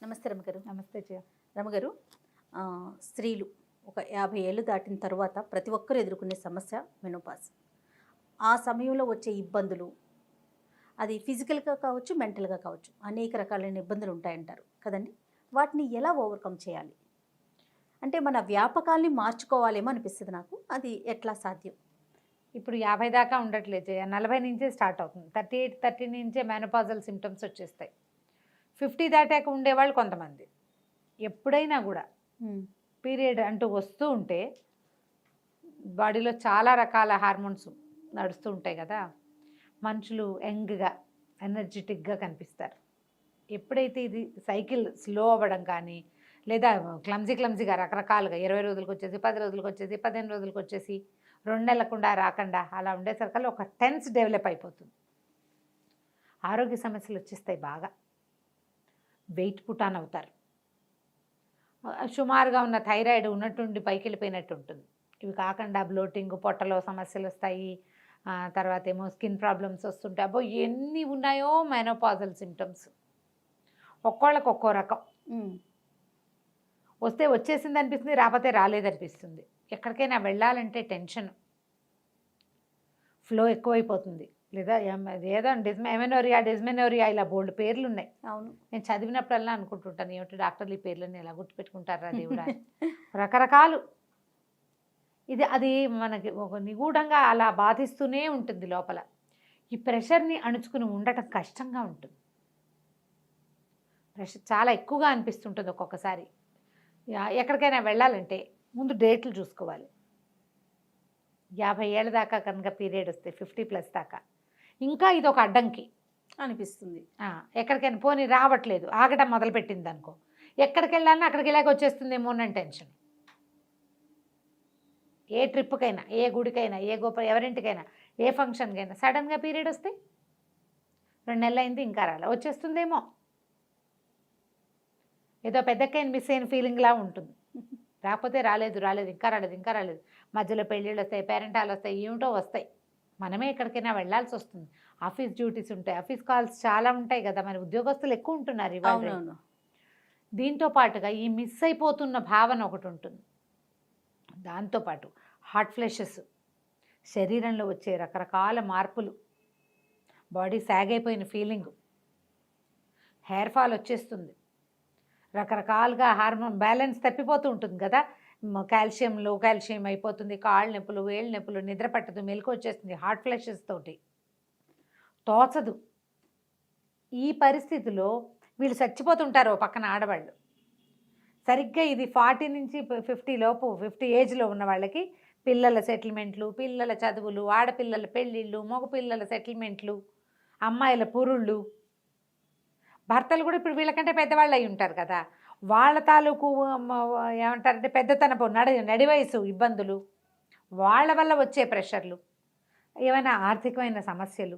నమస్తే రమగారు. నమస్తే జయ. రమగారు, స్త్రీలు ఒక 50 ఏళ్ళు దాటిన తర్వాత ప్రతి ఒక్కరు ఎదుర్కొనే సమస్య మెనోపాజ్. ఆ సమయంలో వచ్చే ఇబ్బందులు, అది ఫిజికల్గా కావచ్చు, మెంటల్గా కావచ్చు, అనేక రకాలైన ఇబ్బందులు ఉంటాయంటారు కదండి. వాటిని ఎలా ఓవర్కమ్ చేయాలి? అంటే మన వ్యాపకాల్ని మార్చుకోవాలేమో అనిపిస్తుంది నాకు. అది ఎట్లా సాధ్యం? ఇప్పుడు 50 దాకా ఉండట్లేదు జయ, 40 నుంచే స్టార్ట్ అవుతుంది. 30 నుంచే మెనోపాజల్ సిమ్టమ్స్ వచ్చేస్తాయి. 50 దాటాక ఉండేవాళ్ళు కొంతమంది. ఎప్పుడైనా కూడా పీరియడ్ అంటూ వస్తూ ఉంటే బాడీలో చాలా రకాల హార్మోన్స్ నడుస్తూ ఉంటాయి కదా, మనుషులు యంగ్గా ఎనర్జెటిక్గా కనిపిస్తారు. ఎప్పుడైతే ఇది సైకిల్ స్లో అవ్వడం కానీ, లేదా క్లమ్జీగా రకరకాలుగా 20 రోజులకు వచ్చేసి, 10 రోజులకు వచ్చేసి, 15 రోజులకు వచ్చేసి, 2 నెలలకుండా రాకుండా అలా ఉండేసరికల్లా ఒక టెన్స్ డెవలప్ అయిపోతుంది. ఆరోగ్య సమస్యలు వచ్చేస్తాయి బాగా. వెయిట్ పుటాన్ అవుతారు. సుమారుగా ఉన్న థైరాయిడ్ ఉన్నట్టుండి పైకి వెళ్ళిపోయినట్టు ఉంటుంది. ఇవి కాకుండా బ్లోటింగ్, పొట్టలో సమస్యలు వస్తాయి. తర్వాత ఏమో స్కిన్ ప్రాబ్లమ్స్ వస్తుంటాయి. అబ్బో ఎన్ని ఉన్నాయో మెనోపాజల్ సిమ్టమ్స్. ఒక్కోళ్ళకి ఒక్కో రకం. వస్తే వచ్చేసింది అనిపిస్తుంది, రాకపోతే రాలేదనిపిస్తుంది. ఎక్కడికైనా వెళ్ళాలంటే టెన్షన్, ఫ్లో ఎక్కువైపోతుంది. లేదా ఏదో డిస్మెనోరియా ఇలా బోల్డ్ పేర్లు ఉన్నాయి. అవును, నేను చదివినప్పుడల్లా అనుకుంటుంటాను, ఏమిటి డాక్టర్లు ఈ పేర్లని ఎలా గుర్తుపెట్టుకుంటారా దేవుడా. రకరకాలు. అది మనకి ఒక నిగూఢంగా అలా బాధిస్తూనే ఉంటుంది లోపల. ఈ ప్రెషర్ని అణుచుకుని ఉండటం కష్టంగా ఉంటుంది. ప్రెషర్ చాలా ఎక్కువగా అనిపిస్తుంటుంది ఒక్కొక్కసారి. ఎక్కడికైనా వెళ్ళాలంటే ముందు డేట్లు చూసుకోవాలి. 50 ఏళ్ళ దాకా కనుక పీరియడ్ వస్తే 50+ దాకా ఇంకా ఇది ఒక అడ్డంకి అనిపిస్తుంది. ఎక్కడికైనా పోనీ రావట్లేదు, ఆగటం మొదలుపెట్టింది అనుకో, ఎక్కడికి వెళ్ళాలని అక్కడికి వెళ్ళాక వచ్చేస్తుందేమో అని టెన్షన్. ఏ ట్రిప్కైనా, ఏ గుడికైనా, ఏ ఎవరింటికైనా, ఏ ఫంక్షన్కైనా సడన్గా పీరియడ్ వస్తే 2 నెలలు అయింది ఇంకా రాలే, వచ్చేస్తుందేమో, ఏదో పెద్దకైనా మిస్ అయిన ఫీలింగ్లా ఉంటుంది. రాకపోతే రాలేదు ఇంకా రాలేదు. మధ్యలో పెళ్ళిళ్ళు వస్తాయి, పేరెంటాలు వస్తాయి, ఏమిటో వస్తాయి. మనమే ఎక్కడికైనా వెళ్ళాల్సి వస్తుంది. ఆఫీస్ డ్యూటీస్ ఉంటాయి, ఆఫీస్ కాల్స్ చాలా ఉంటాయి కదా, మరి ఉద్యోగస్తులు ఎక్కువ ఉంటున్నారు ఇవాళ. దీంతో పాటుగా ఈ మిస్ అయిపోతున్న భావన ఒకటి ఉంటుంది. దాంతోపాటు హాట్ ఫ్లెషెస్, శరీరంలో వచ్చే రకరకాల మార్పులు, బాడీ సాగ్ అయిపోయిన ఫీలింగు, హెయిర్ ఫాల్ వచ్చేస్తుంది, రకరకాలుగా హార్మోన్ బ్యాలెన్స్ తప్పిపోతూ ఉంటుంది కదా. లో కాల్షియం అయిపోతుంది, కాళ్ళ నొప్పులు, వేళ్ళ నొప్పులు, నిద్ర పట్టదు, మెలకు వచ్చేస్తుంది హాట్ ఫ్లెషెస్ తోటి, తోచదు. ఈ పరిస్థితిలో వీళ్ళు చచ్చిపోతుంటారు పక్కన ఆడవాళ్ళు. సరిగ్గా ఇది 40 నుంచి 50 లోపు, 50 ఏజ్లో ఉన్న వాళ్ళకి పిల్లల సెటిల్మెంట్లు, పిల్లల చదువులు, ఆడపిల్లల పెళ్ళిళ్ళు, మగపిల్లల సెటిల్మెంట్లు, అమ్మాయిల పురుళ్ళు, భర్తలు కూడా ఇప్పుడు వీళ్ళకంటే పెద్దవాళ్ళు అయి ఉంటారు కదా, వాళ్ళ తాలూకు ఏమంటారంటే పెద్దతనపు నడి వయసు ఇబ్బందులు, వాళ్ళ వల్ల వచ్చే ప్రెషర్లు, ఏమైనా ఆర్థికమైన సమస్యలు,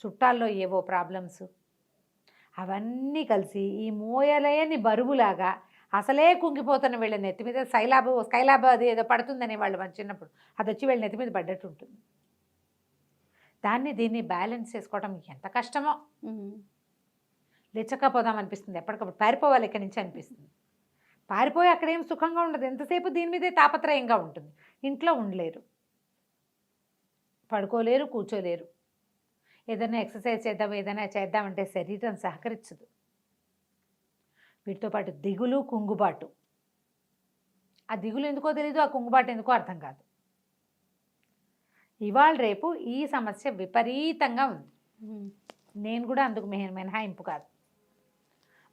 చుట్టాల్లో ఏవో ప్రాబ్లమ్స్, అవన్నీ కలిసి ఈ మోయలేని బరువులాగా అసలే కుంగిపోతున్న వీళ్ళ నెత్తి మీద స్కైలాబ్ అది ఏదో పడుతుందనే వాళ్ళు మన చిన్నప్పుడు, అది వచ్చి వీళ్ళ నెత్తి మీద పడ్డట్టు ఉంటుంది. దీన్ని బ్యాలెన్స్ చేసుకోవడం ఎంత కష్టమో. లేచకపోదాం అనిపిస్తుంది, ఎప్పటికప్పుడు పారిపోవాలి ఇక్కడి నుంచి అనిపిస్తుంది. పారిపోయి అక్కడేం సుఖంగా ఉండదు, ఎంతసేపు దీని మీదే తాపత్రయంగా ఉంటుంది. ఇంట్లో ఉండలేరు, పడుకోలేరు, కూర్చోలేరు. ఏదైనా ఎక్సర్సైజ్ చేద్దాం, ఏదైనా చేద్దామంటే శరీరం సహకరించదు. వీటితో పాటు దిగులు, కుంగుబాటు. ఆ దిగులు ఎందుకో తెలీదు, ఆ కుంగుబాటు ఎందుకో అర్థం కాదు. ఇవాళ రేపు ఈ సమస్య విపరీతంగా ఉంది. నేను కూడా అందుకు మినహాయింపు కాదు.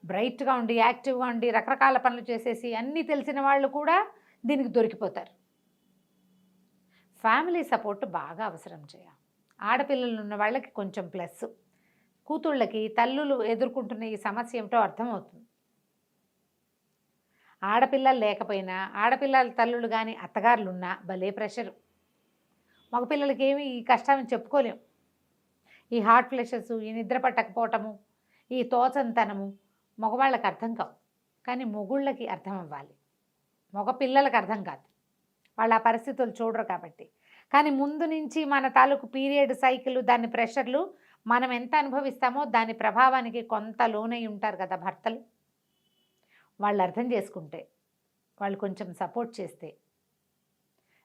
బ్రైట్గా ఉండి, యాక్టివ్గా ఉండి, రకరకాల పనులు చేసేసి అన్నీ తెలిసిన వాళ్ళు కూడా దీనికి దొరికిపోతారు. ఫ్యామిలీ సపోర్ట్ బాగా అవసరం చేయాలి. ఆడపిల్లలు ఉన్న వాళ్ళకి కొంచెం ప్లస్, కూతుళ్ళకి తల్లులు ఎదుర్కొంటున్న ఈ సమస్య ఏమిటో అర్థమవుతుంది. ఆడపిల్లలు లేకపోయినా, ఆడపిల్లల తల్లులు కానీ అత్తగారులు ఉన్నా భలే ప్రెషరు. మగపిల్లలకి ఏమి ఈ కష్టాన్ని చెప్పుకోలేం. ఈ హార్ట్ ఫ్లెషెస్, ఈ నిద్ర పట్టకపోవటము, ఈ తోచంతనము మగవాళ్ళకి అర్థం కావు, కానీ మొగుళ్ళకి అర్థం అవ్వాలి. మగపిల్లలకు అర్థం కాదు, వాళ్ళు ఆ పరిస్థితులు చూడరు కాబట్టి. కానీ ముందు నుంచి మన తాలూకు పీరియడ్ సైకిల్, దాని ప్రెషర్లు మనం ఎంత అనుభవిస్తామో దాని ప్రభావానికి కొంత లోనై ఉంటారు కదా భర్తలు. వాళ్ళు అర్థం చేసుకుంటే, వాళ్ళు కొంచెం సపోర్ట్ చేస్తే,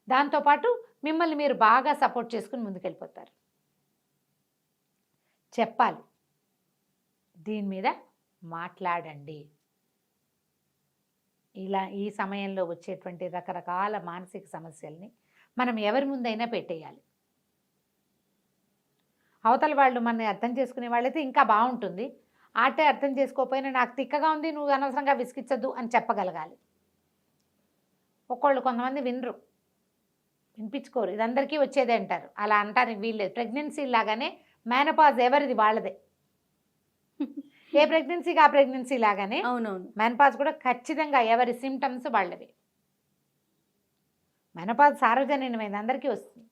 దాంతోపాటు మిమ్మల్ని మీరు బాగా సపోర్ట్ చేసుకుని ముందుకెళ్ళిపోతారు. చెప్పాలి, దీని మీద మాట్లాడండి. ఇలా ఈ సమయంలో వచ్చేటువంటి రకరకాల మానసిక సమస్యల్ని మనం ఎవరి ముందైనా పెట్టేయాలి. అవతల వాళ్ళు మనని అర్థం చేసుకునే వాళ్ళైతే ఇంకా బాగుంటుంది. ఆటే అర్థం చేసుకోకపోయినా నాకు తిక్కగా ఉంది, నువ్వు అనవసరంగా విసిగించద్దు అని చెప్పగలగాలి. కొంతమంది వినరు, వినిపించుకోరు. ఇది అందరికీ వచ్చేదే అంటారు. అలా అంటానికి వీల్లేదు. ప్రెగ్నెన్సీ లాగానే మేనపాజ్ ఎవరిది వాళ్ళదే. ఏ ప్రెగ్నెన్సీకి ఆ ప్రెగ్నెన్సీ లాగానే అవునవును, మెనపాజ్ కూడా ఖచ్చితంగా ఎవరి సిమ్టమ్స్ వాళ్ళవి. మెనపాజ్ సార్వజనీనమైంది, అందరికీ వస్తుంది.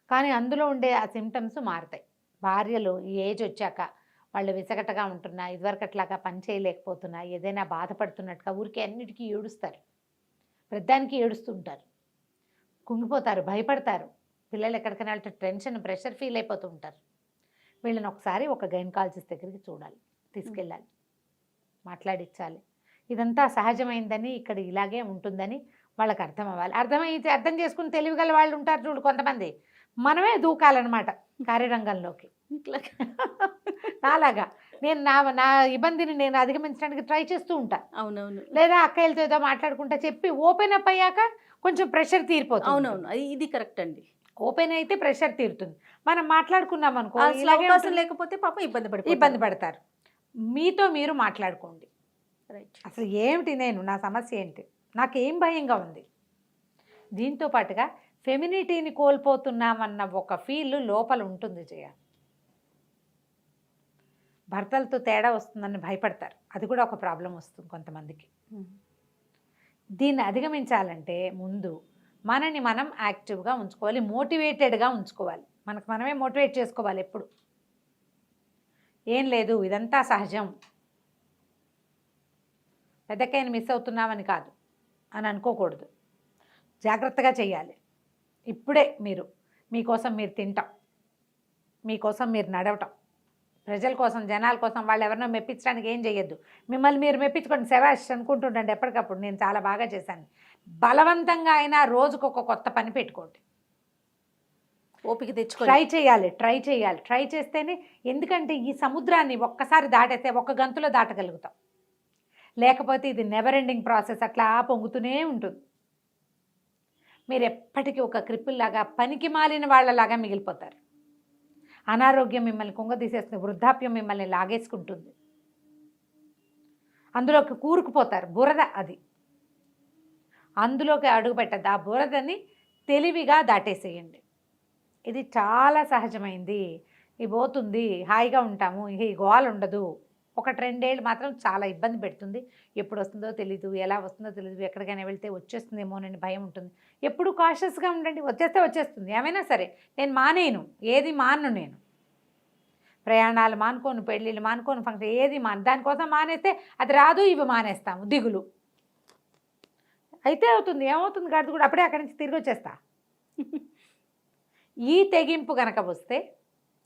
కానీ అందులో ఉండే ఆ సిమ్టమ్స్ మారుతాయి. భార్యలు ఈ ఏజ్ వచ్చాక వాళ్ళు విసగటగా ఉంటున్నా, ఇదివరకట్లాగా పని చేయలేకపోతున్నా, ఏదైనా బాధపడుతున్నట్టుగా ఊరికే అన్నిటికీ ఏడుస్తారు. ప్రతిదానికి ఏడుస్తుంటారు, కుంగిపోతారు, భయపడతారు. పిల్లలు ఎక్కడికైనా వెళ్తే టెన్షన్, ప్రెషర్ ఫీల్ అయిపోతూ ఉంటారు. వీళ్ళని ఒకసారి ఒక గైనకాలజిస్ట్ దగ్గరికి చూడాలి, తీసుకెళ్ళాలి, మాట్లాడించాలి. ఇదంతా సహజమైందని, ఇక్కడ ఇలాగే ఉంటుందని వాళ్ళకి అర్థం అవ్వాలి. అర్థమైతే అర్థం చేసుకుని తెలివిగల వాళ్ళు ఉంటారు చూడు కొంతమంది, మనమే దూకాలన్నమాట కార్యరంగంలోకి. నాలాగా నేను నా ఇబ్బందిని నేను అధిగమించడానికి ట్రై చేస్తూ ఉంటా. అవునవును, లేదా అక్కయ్యలతో ఏదో మాట్లాడుకుంటా చెప్పి ఓపెన్ అప్ అయ్యాక కొంచెం ప్రెషర్ తీరిపోతుంది. అవునవును, ఇది కరెక్ట్ అండి. ఓపెన్ అయితే ప్రెషర్ తీరుతుంది. మనం మాట్లాడుకున్నాం అనుకో, అసలు అవకాశం లేకపోతే పాపం ఇబ్బంది పడతారు. మీతో మీరు మాట్లాడుకోండి. రైట్. అసలు ఏమిటి, నా సమస్య ఏంటి, నాకేం భయంగా ఉంది. దీంతో పాటుగా ఫెమినిటీని కోల్పోతున్నామన్న ఒక ఫీల్ లోపల ఉంటుంది. భర్తలతో తేడా వస్తుందని భయపడతారు. అది కూడా ఒక ప్రాబ్లం వస్తుంది కొంతమందికి. దీన్ని అధిగమించాలంటే ముందు మనని మనం యాక్టివ్గా ఉంచుకోవాలి, మోటివేటెడ్గా ఉంచుకోవాలి. మనకు మనమే మోటివేట్ చేసుకోవాలి ఎప్పుడు. ఏం లేదు, ఇదంతా సహజం, పెద్దకైనా మిస్ అవుతున్నామని కాదు అని అనుకోకూడదు. జాగ్రత్తగా చేయాలి. ఇప్పుడే మీకోసం మీరు తింటాం, మీకోసం మీరు నడవటం, ప్రజల కోసం, జనాల కోసం, వాళ్ళు ఎవరినో మెప్పించడానికి ఏం చేయొద్దు. మిమ్మల్ని మీరు మెప్పించుకోండి, శవాష్ అనుకుంటుండండి ఎప్పటికప్పుడు, నేను చాలా బాగా చేశాను. బలవంతంగా అయినా రోజుకు ఒక కొత్త పని పెట్టుకోండి. ఓపిక తెచ్చుకో, ట్రై చేయాలి. ట్రై చేస్తేనే, ఎందుకంటే ఈ సముద్రాన్ని ఒక్కసారి దాటేస్తే ఒక గంతులో దాటగలుగుతాం. లేకపోతే ఇది నెవర్ ఎండింగ్ ప్రాసెస్, అట్లా పొంగుతూనే ఉంటుంది. మీరు ఎప్పటికీ ఒక క్రిప్పుల్లాగా, పనికి మాలిన వాళ్ళలాగా మిగిలిపోతారు. అనారోగ్యం మిమ్మల్ని కుంగదీసేస్తుంది, వృద్ధాప్యం మిమ్మల్ని లాగేసుకుంటుంది, అందులోకి కూరుకుపోతారు. బురద అది, అందులోకి అడుగు పెట్టద్దు. ఆ బురదని తెలివిగా దాటేసేయండి. ఇది చాలా సహజమైంది, ఇది పోతుంది, హాయిగా ఉంటాము, ఈ గోల ఉండదు. 1-2 ఏళ్ళు మాత్రం చాలా ఇబ్బంది పెడుతుంది. ఎప్పుడు వస్తుందో తెలీదు, ఎలా వస్తుందో తెలీదు, ఎక్కడికైనా వెళ్తే వచ్చేస్తుందేమోనని భయం ఉంటుంది. ఎప్పుడు కాషియస్గా ఉండండి. వచ్చేస్తుంది, ఏమైనా సరే. నేను మానేను, ఏది మాను, నేను ప్రయాణాలు మానుకోను, పెళ్ళిళ్ళు మానుకోను, ఫంక్షన్ ఏది దానికోసం మానేస్తే అది రాదు, ఇవి మానేస్తాము, దిగులు అయితే అవుతుంది. ఏమవుతుంది, గడుదు కూడా అప్పుడే అక్కడి నుంచి తిరిగి వచ్చేస్తా. ఈ తెగింపు కనుక వస్తే,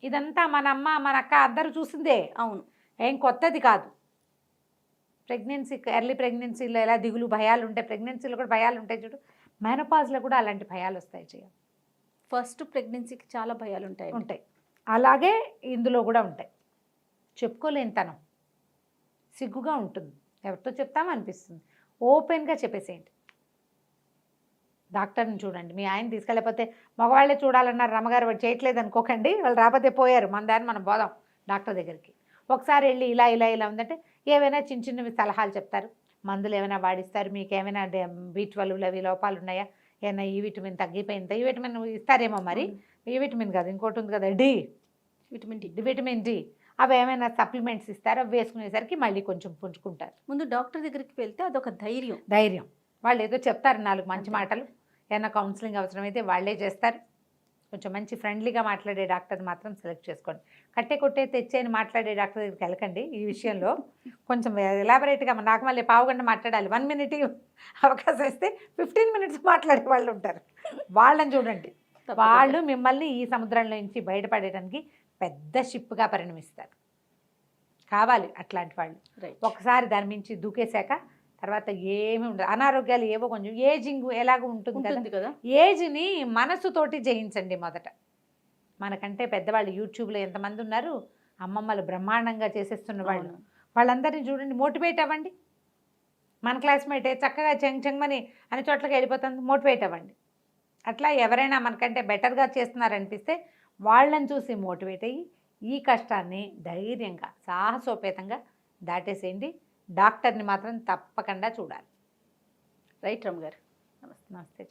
ఇదంతా మన అమ్మ మన అక్క అందరూ చూసిందే. అవును, ఏం కొత్తది కాదు. ఎర్లీ ప్రెగ్నెన్సీలో ఎలా దిగులు భయాలు ఉంటాయి, ప్రెగ్నెన్సీలో కూడా భయాలు ఉంటాయి చూడు, మెనోపాజ్లో కూడా అలాంటి భయాలు వస్తాయి. ఫస్ట్ ప్రెగ్నెన్సీకి చాలా భయాలు ఉంటాయి. అలాగే ఇందులో కూడా ఉంటాయి. చెప్పుకోలేనితనం, సిగ్గుగా ఉంటుంది, ఎవరితో చెప్తామనిపిస్తుంది. ఓపెన్గా చెప్పేసేయండి. డాక్టర్ని చూడండి. మీ ఆయన తీసుకెళ్ళకపోతే మగవాళ్ళే చూడాలన్నారు, రమ్మగారు వాడు చేయట్లేదు అనుకోకండి, వాళ్ళు రాకపోతే పోయారు, మన దాన్ని మనం పోదాం డాక్టర్ దగ్గరికి. ఒకసారి వెళ్ళి ఇలా ఉందంటే ఏవైనా చిన్నవి సలహాలు చెప్తారు, మందులు ఏమైనా వాడిస్తారు. మీకు ఏమైనా B12 అవి లోపాలు ఉన్నాయా, ఏమైనా ఈ విటమిన్ తగ్గిపోయిందా, ఈ విటమిన్ ఇస్తారేమో. మరి ఈ విటమిన్ కాదు, ఇంకోటి ఉంది కదా, విటమిన్ డి, అవి ఏమైనా సప్లిమెంట్స్ ఇస్తారో, అవి వేసుకునేసరికి మళ్ళీ కొంచెం పుంజుకుంటారు. ముందు డాక్టర్ దగ్గరికి వెళ్తే అదొక ధైర్యం. వాళ్ళు ఏదో చెప్తారు 4 మంచి మాటలు. ఏమైనా కౌన్సిలింగ్ అవసరమైతే వాళ్ళే చేస్తారు. కొంచెం మంచి ఫ్రెండ్లీగా మాట్లాడే డాక్టర్ మాత్రం సెలెక్ట్ చేసుకోండి. కట్టే కొట్టే తెచ్చేని మాట్లాడే డాక్టర్ దగ్గరికి వెళ్ళకండి. ఈ విషయంలో కొంచెం ఎలాబరేట్గా, నాకు మళ్ళీ పావుగంట మాట్లాడాలి, 1 మినిట్ అవకాశం ఇస్తే 15 మినిట్స్ మాట్లాడే వాళ్ళు ఉంటారు. వాళ్ళని చూడండి. వాళ్ళు మిమ్మల్ని ఈ సముద్రంలో నుంచి బయటపడేయడానికి పెద్ద షిప్గా పరిణమిస్తారు. కావాలి అట్లాంటి వాళ్ళు. రైట్. ఒకసారి దాని మించి దూకేశాక తర్వాత ఏమీ ఉండదు. అనారోగ్యాలు ఏవో కొంచెం ఏజింగ్ ఎలాగో ఉంటుంది కదా, ఉంటుంది కదా. ఏజ్ని మనసుతోటి జయించండి మొదట. మనకంటే పెద్దవాళ్ళు యూట్యూబ్లో ఎంతమంది ఉన్నారు, అమ్మమ్మలు బ్రహ్మాండంగా చేసేస్తున్న వాళ్ళు. అవును. వాళ్ళందరినీ చూడండి, మోటివేట్ అవ్వండి. మన క్లాస్మేటే చక్కగా చెంగమని అన్ని చోట్లకి వెళ్ళిపోతుంది, మోటివేట్ అవ్వండి. అట్లా ఎవరైనా మనకంటే బెటర్గా చేస్తున్నారనిపిస్తే వాళ్ళని చూసి మోటివేట్ అయ్యి ఈ కష్టాన్ని ధైర్యంగా సాహసోపేతంగా దాటేసేయండి. డాక్టర్ని మాత్రం తప్పకుండా చూడాలి. రైట్ రమ్మ గారు. నమస్తే.